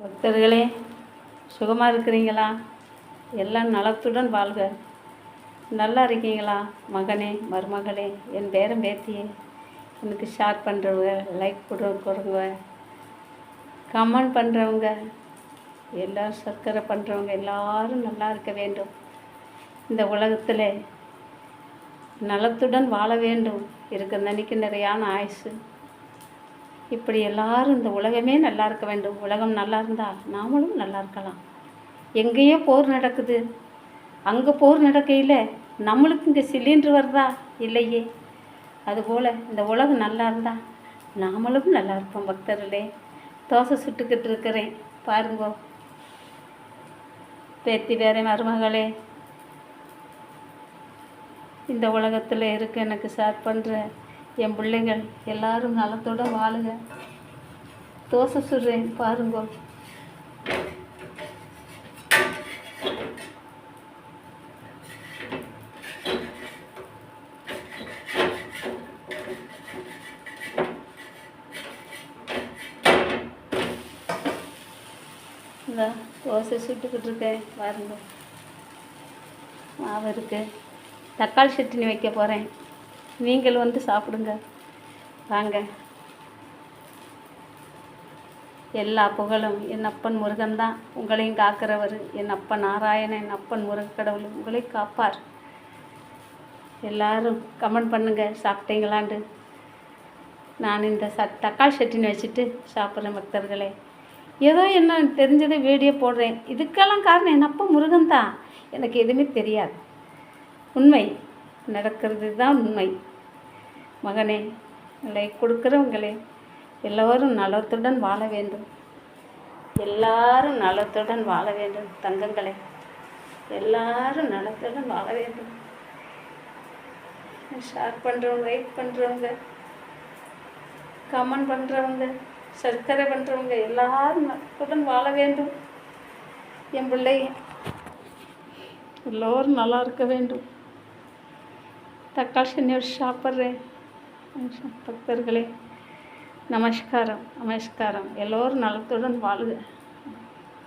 பக்தர்களே, சுகமாக இருக்கிறீங்களா? எல்லாம் நலத்துடன் வாழ்க. நல்லா இருக்கீங்களா? மகனே, மருமகளே, என் பேரன் பேத்தியே, எனக்கு ஷேர் பண்ணுறவங்க, லைக் கொடுங்க, கமெண்ட் பண்ணுறவங்க, எல்லோரும் சர்க்கரை பண்ணுறவங்க எல்லாரும் நல்லா இருக்க வேண்டும். இந்த உலகத்தில் நலத்துடன் வாழ வேண்டும். இருக்கிற அன்னைக்கு நிறையான ஆயுசு. இப்படி எல்லாரும் இந்த உலகமே நல்லா இருக்க வேண்டும். உலகம் நல்லா இருந்தால் நாமளும் நல்லா இருக்கலாம். எங்கேயோ போர் நடக்குது, அங்கே போர் நடக்கையில் நம்மளுக்கு இங்கே சிலிண்டர் வருதா? இல்லையே. அதுபோல் இந்த உலகம் நல்லா இருந்தால் நாமளும் நல்லா இருப்போம். பக்தர்களே, தோசை சுட்டுக்கிட்டு இருக்கிறேன் பாருங்கோ. பேத்தி வேற மருமகளே, இந்த உலகத்தில் இருக்க எனக்கு ஷேர் பண்ணுற என் பிள்ளைங்கள் எல்லாரும் நலத்தோடு வாழுங்க. தோசை சுடுறேன் பாருங்கோ. இந்த தோசை சுட்டுக்கிட்டு இருக்கேன் பாருங்க. மாவு இருக்கு. தக்காளி சட்னி வைக்க போகிறேன். நீங்கள் வந்து சாப்பிடுங்க வாங்க. எல்லா புகழும் என் அப்பன் முருகன் தான். உங்களையும் காக்கிறவர் என் அப்பன் நாராயணன். என் அப்பன் முருகக்கடவுள் உங்களை காப்பார். எல்லாரும் கமெண்ட் பண்ணுங்க சாப்பிட்டீங்களாண்டு. நான் இந்த தக்காளி சட்னி வச்சுட்டு சாப்பிட்றேன் பக்தர்களே. ஏதோ என்ன தெரிஞ்சதை வீடியோ போடுறேன். இதுக்கெல்லாம் காரணம் என் அப்பன் முருகன் தான். எனக்கு எதுவுமே தெரியாது. உண்மை நடக்கிறது தான் உண்மை. மகனே, லைக் கொடுக்குறவங்களே, எல்லோரும் நலத்துடன் வாழ வேண்டும். எல்லாரும் நலத்துடன் வாழ வேண்டும். தங்கங்களே, எல்லாரும் நலத்துடன் வாழ வேண்டும். ஷேர் பண்ணுறவங்க, லைக் பண்ணுறவங்க, கமெண்ட் பண்ணுறவங்க, சர்க்கரை பண்ணுறவங்க எல்லாரும் நலத்துடன் வாழ வேண்டும். என் பிள்ளை எல்லோரும் நல்லா இருக்க வேண்டும். தக்காளி சட்னியோடு சாப்பிட்றேன் பக்தர்களே. நமஸ்காரம், நமஸ்காரம். எல்லோரும் நலத்துடன் வாழுங்க.